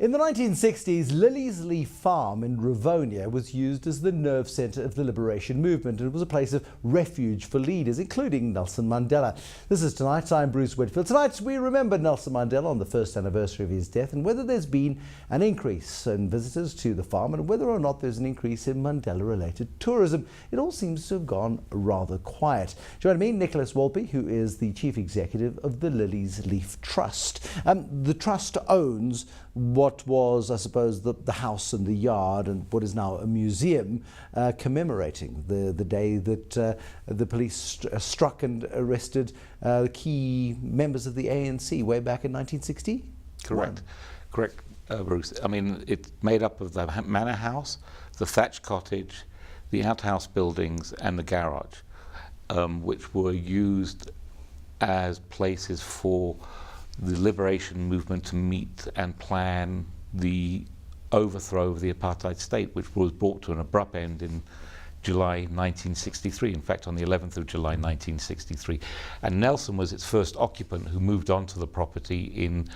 In the 1960s, Liliesleaf Farm in Rivonia was used as the nerve centre of the liberation movement, and it was a place of refuge for leaders, including Nelson Mandela. This is Tonight. I'm Bruce Whitfield. Tonight we remember Nelson Mandela on the first anniversary of his death, and whether there's been an increase in visitors to the farm and whether or not there's an increase in Mandela-related tourism. It all seems to have gone rather quiet. Joining me, Nicholas Wolpe, who is the chief executive of the Liliesleaf Trust. The trust owns what was, I suppose, the house and the yard and what is now a museum commemorating the day that the police struck and arrested key members of the ANC way back in 1960? Correct, Bruce. I mean, it's made up of the manor house, the thatched cottage, the outhouse buildings and the garage, which were used as places for the liberation movement to meet and plan the overthrow of the apartheid state, which was brought to an abrupt end in July 1963, in fact on the 11th of July 1963. And Nelson was its first occupant, who moved onto the property in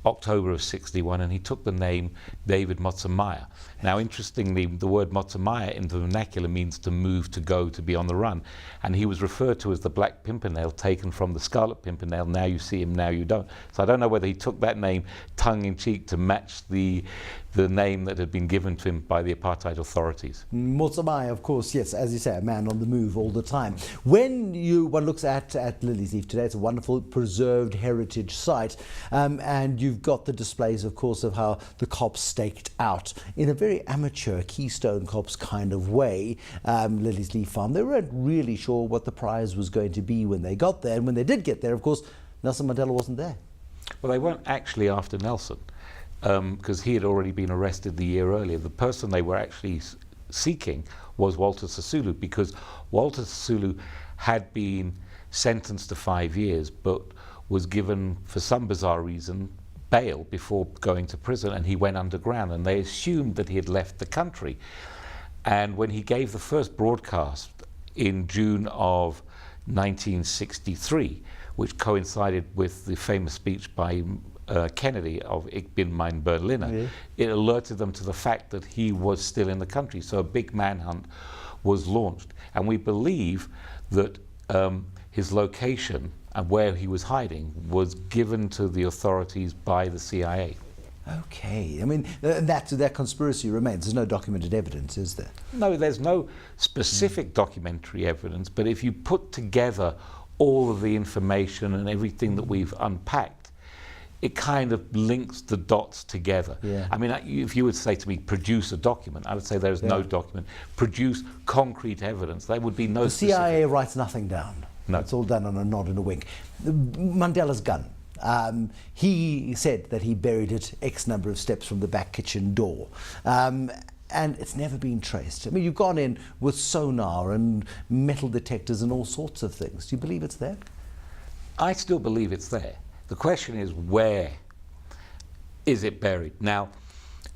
October of 61, and he took the name David Motsamaya. Now interestingly, the word Motsamaya in the vernacular means to move, to go, to be on the run, and he was referred to as the Black Pimpernel, taken from the Scarlet Pimpernel, now you see him, now you don't. So I don't know whether he took that name tongue-in-cheek to match the name that had been given to him by the apartheid authorities. Motsamaya, of course, yes, as you say, a man on the move all the time. When one looks at Liliesleaf today, it's a wonderful preserved heritage site, and you've got the displays, of course, of how the cops staked out in a very amateur Keystone Cops kind of way. Liliesleaf Farm, they weren't really sure what the prize was going to be when they got there, and when they did get there, of course, Nelson Mandela wasn't there. Well, they weren't actually after Nelson, because he had already been arrested the year earlier. The person they were actually seeking was Walter Sisulu, because Walter Sisulu had been sentenced to 5 years, but was given, for some bizarre reason, bail before going to prison, and he went underground, and they assumed that he had left the country. And when he gave the first broadcast in June of 1963, which coincided with the famous speech by Kennedy of Ich bin mein Berliner, yeah, it alerted them to the fact that he was still in the country. So a big manhunt was launched, and we believe that his location and where he was hiding was given to the authorities by the CIA. Okay, I mean, that conspiracy remains. There's no documented evidence, is there? No, there's no specific documentary evidence, but if you put together all of the information and everything that we've unpacked, it kind of links the dots together. Yeah. I mean, if you would say to me, produce a document, I would say there's no document. Produce concrete evidence. There would be no specific. The CIA writes nothing down. No. It's all done on a nod and a wink. Mandela's gun. He said that he buried it X number of steps from the back kitchen door. And it's never been traced. I mean, you've gone in with sonar and metal detectors and all sorts of things. Do you believe it's there? I still believe it's there. The question is, where is it buried? Now,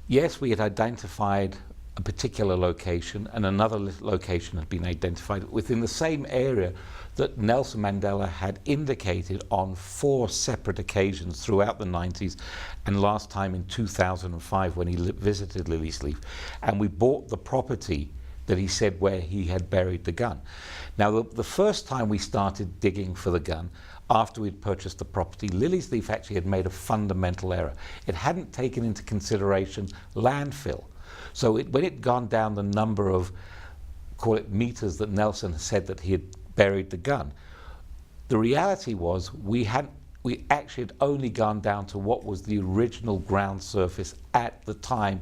yes, we had identified a particular location, and another location had been identified within the same area that Nelson Mandela had indicated on 4 separate occasions throughout the 90s, and last time in 2005 when he visited Liliesleaf. And we bought the property that he said where he had buried the gun. Now, the first time we started digging for the gun, after we'd purchased the property, Liliesleaf actually had made a fundamental error. It hadn't taken into consideration landfill. So when it'd gone down the number of, call it meters, that Nelson said that he had buried the gun, the reality was we actually had only gone down to what was the original ground surface at the time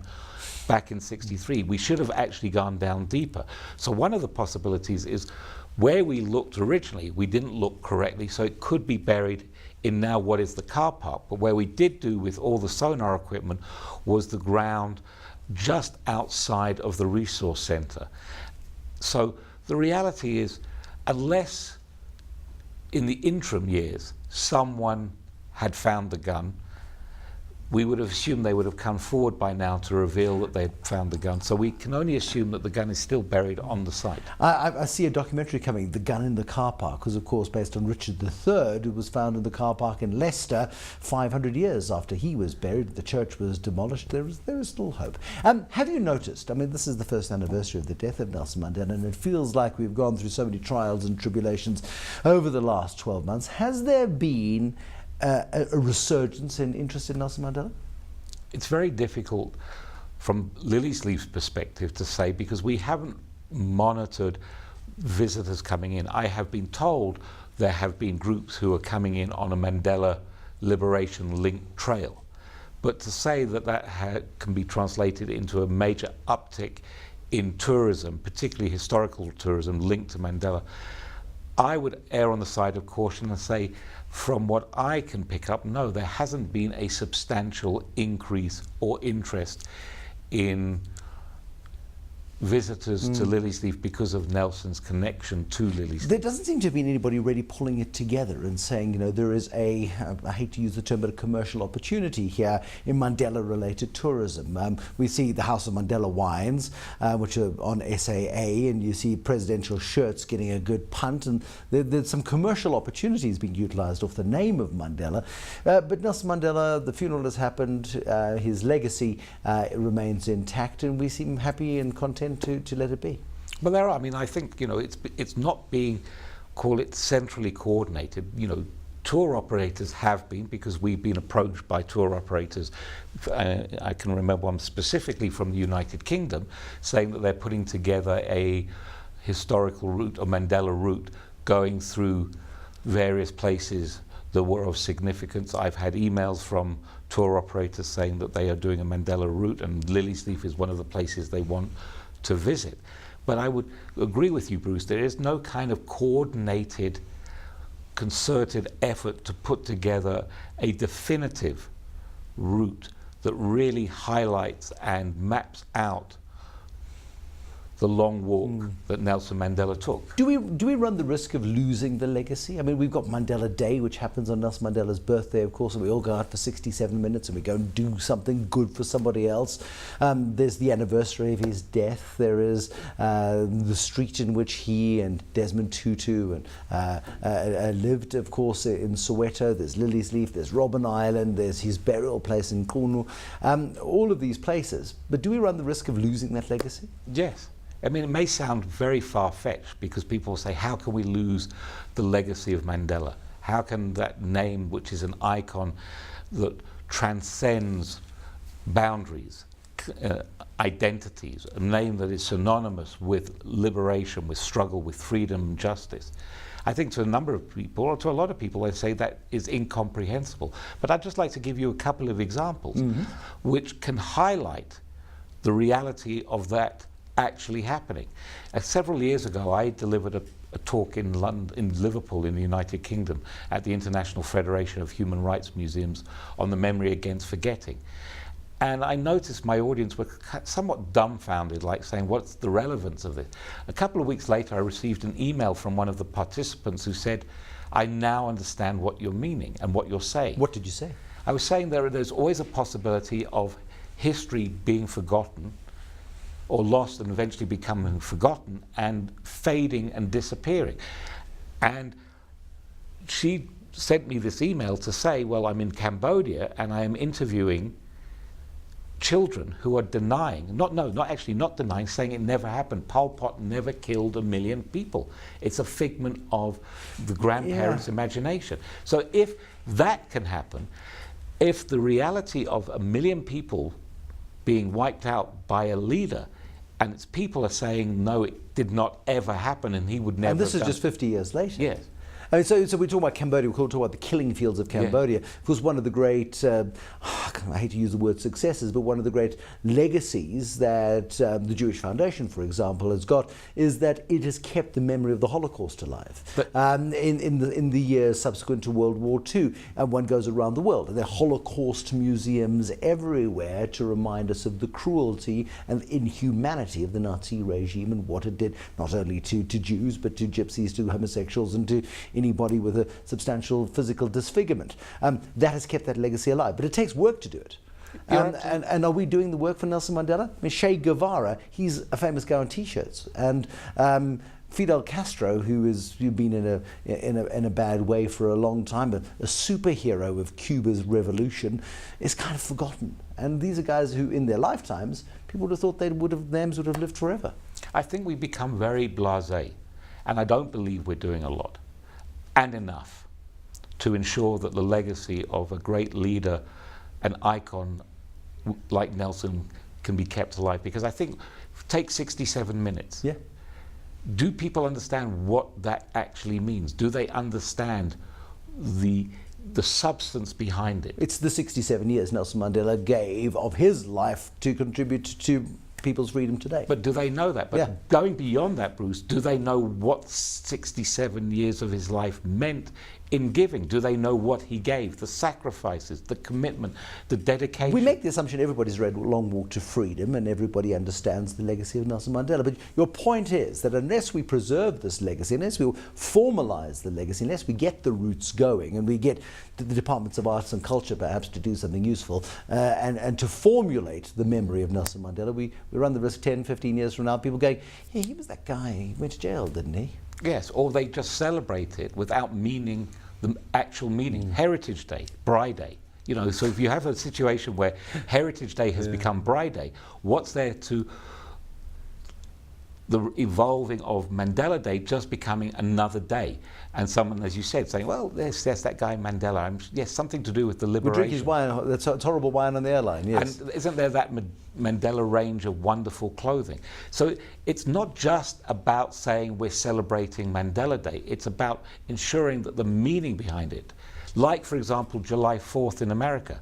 back in 63. We should have actually gone down deeper. So one of the possibilities is where we looked originally, we didn't look correctly, so it could be buried in now what is the car park. But where we did do with all the sonar equipment was the ground just outside of the resource center. So the reality is, unless in the interim years someone had found the gun, we would have assumed they would have come forward by now to reveal that they'd found the gun. So we can only assume that the gun is still buried on the site. I see a documentary coming, The Gun in the Car Park, was of course based on Richard III, who was found in the car park in Leicester 500 years after he was buried. The church was demolished. There is still hope. Have you noticed, I mean, this is the first anniversary of the death of Nelson Mandela, and it feels like we've gone through so many trials and tribulations over the last 12 months. Has there been a resurgence in interest in Nelson Mandela? It's very difficult from Liliesleaf's perspective to say, because we haven't monitored visitors coming in. I have been told there have been groups who are coming in on a Mandela Liberation Link trail. But to say that can be translated into a major uptick in tourism, particularly historical tourism linked to Mandela, I would err on the side of caution and say, from what I can pick up, no, there hasn't been a substantial increase or interest in visitors to Liliesleaf because of Nelson's connection to Liliesleaf. There doesn't seem to have been anybody really pulling it together and saying, you know, there is I hate to use the term, but a commercial opportunity here in Mandela-related tourism. We see the House of Mandela wines, which are on SAA, and you see presidential shirts getting a good punt, and there's some commercial opportunities being utilised off the name of Mandela. But Nelson Mandela, the funeral has happened, his legacy remains intact, and we seem happy and content to let it be. Well, there are. I mean, I think, you know, it's not being, call it, centrally coordinated. You know, tour operators have been, because we've been approached by tour operators. I can remember one specifically from the United Kingdom saying that they're putting together a historical route, a Mandela route, going through various places that were of significance. I've had emails from tour operators saying that they are doing a Mandela route, and Liliesleaf is one of the places they want to visit. But I would agree with you, Bruce, there is no kind of coordinated, concerted effort to put together a definitive route that really highlights and maps out the long walk that Nelson Mandela took. Do we run the risk of losing the legacy? I mean, we've got Mandela Day, which happens on Nelson Mandela's birthday, of course, and we all go out for 67 minutes and we go and do something good for somebody else. There's the anniversary of his death. There is the street in which he and Desmond Tutu lived, of course, in Soweto. There's Liliesleaf, there's Robben Island, there's his burial place in Qunu. All of these places. But do we run the risk of losing that legacy? Yes. I mean, it may sound very far-fetched, because people say, how can we lose the legacy of Mandela? How can that name, which is an icon that transcends boundaries, identities, a name that is synonymous with liberation, with struggle, with freedom and justice? I think to a number of people, or to a lot of people, they say that is incomprehensible. But I'd just like to give you a couple of examples which can highlight the reality of that actually happening. Several years ago, I delivered a talk in Liverpool in the United Kingdom at the International Federation of Human Rights Museums on the memory against forgetting. And I noticed my audience were somewhat dumbfounded, like saying, what's the relevance of this? A couple of weeks later, I received an email from one of the participants who said, I now understand what you're meaning and what you're saying. What did you say? I was saying there's always a possibility of history being forgotten or lost and eventually becoming forgotten and fading and disappearing. And she sent me this email to say, well, I'm in Cambodia and I am interviewing children who are denying, not denying, saying it never happened. Pol Pot never killed 1 million people. It's a figment of the grandparents' imagination. So if that can happen, if the reality of 1 million people being wiped out by a leader, and its people are saying, no, it did not ever happen, and he would never And this have is done. just 50 years later. Yes. I mean, so we talk about Cambodia, we talk about the killing fields of Cambodia. Of course, one of the great, I hate to use the word successes, but one of the great legacies that the Jewish Foundation, for example, has got is that it has kept the memory of the Holocaust alive. But in the years subsequent to World War II, one goes around the world. There are Holocaust museums everywhere to remind us of the cruelty and inhumanity of the Nazi regime and what it did not only to Jews, but to gypsies, to homosexuals, and to anybody with a substantial physical disfigurement. That has kept that legacy alive, but it takes work to do it. And are we doing the work for Nelson Mandela? I mean, Che Guevara, he's a famous guy on T-shirts, and Fidel Castro, who has been in a bad way for a long time, a superhero of Cuba's revolution, is kind of forgotten. And these are guys who, in their lifetimes, people would have thought their names would have lived forever. I think we've become very blasé, and I don't believe we're doing a lot and enough to ensure that the legacy of a great leader, an icon like Nelson, can be kept alive. Because I think, take 67 minutes. Yeah. Do people understand what that actually means? Do they understand the substance behind it? It's the 67 years Nelson Mandela gave of his life to contribute to people's freedom today. But do they know that? But yeah. Going beyond that, Bruce, do they know what 67 years of his life meant in giving? Do they know what he gave? The sacrifices, the commitment, the dedication. We make the assumption everybody's read Long Walk to Freedom and everybody understands the legacy of Nelson Mandela. But your point is that unless we preserve this legacy, unless we formalize the legacy, unless we get the roots going and we get the departments of arts and culture perhaps to do something useful and to formulate the memory of Nelson Mandela, we run the risk 10, 15 years from now, people going, hey, he was that guy, he went to jail, didn't he? Yes, or they just celebrate it without meaning the actual meaning. Heritage Day, Bride Day. You know, so if you have a situation where Heritage Day has become Bride Day, what's there to the evolving of Mandela Day just becoming another day? And someone, as you said, saying, well, yes, that guy Mandela, yes, something to do with the liberation. We drink his wine, that's horrible wine on the airline, yes. And isn't there that Mandela range of wonderful clothing? So it's not just about saying we're celebrating Mandela Day, it's about ensuring that the meaning behind it, like, for example, July 4th in America.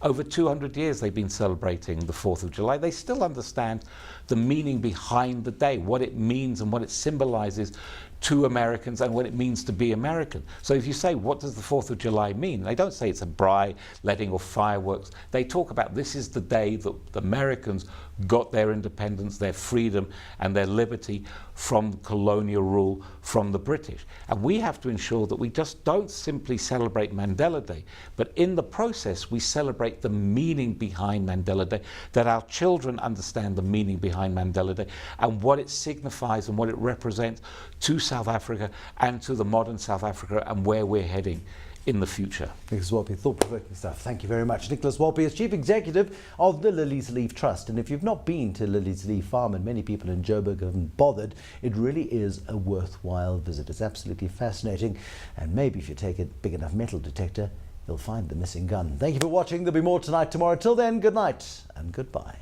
Over 200 years they've been celebrating the 4th of July. They still understand the meaning behind the day, what it means and what it symbolizes to Americans and what it means to be American. So if you say, what does the 4th of July mean? They don't say it's a bride letting off fireworks. They talk about this is the day that the Americans got their independence, their freedom and their liberty from colonial rule from the British. And we have to ensure that we just don't simply celebrate Mandela Day, but in the process we celebrate the meaning behind Mandela Day, that our children understand the meaning behind Mandela Day and what it signifies and what it represents to South Africa and to the modern South Africa and where we're heading in the future. Nicholas Wolpe, thought-provoking stuff. Thank you very much. Nicholas Wolpe is Chief Executive of the Liliesleaf Trust. And if you've not been to Liliesleaf Farm, and many people in Joburg haven't bothered, it really is a worthwhile visit. It's absolutely fascinating. And maybe if you take a big enough metal detector, you'll find the missing gun. Thank you for watching. There'll be more tonight, tomorrow. Till then, good night and goodbye.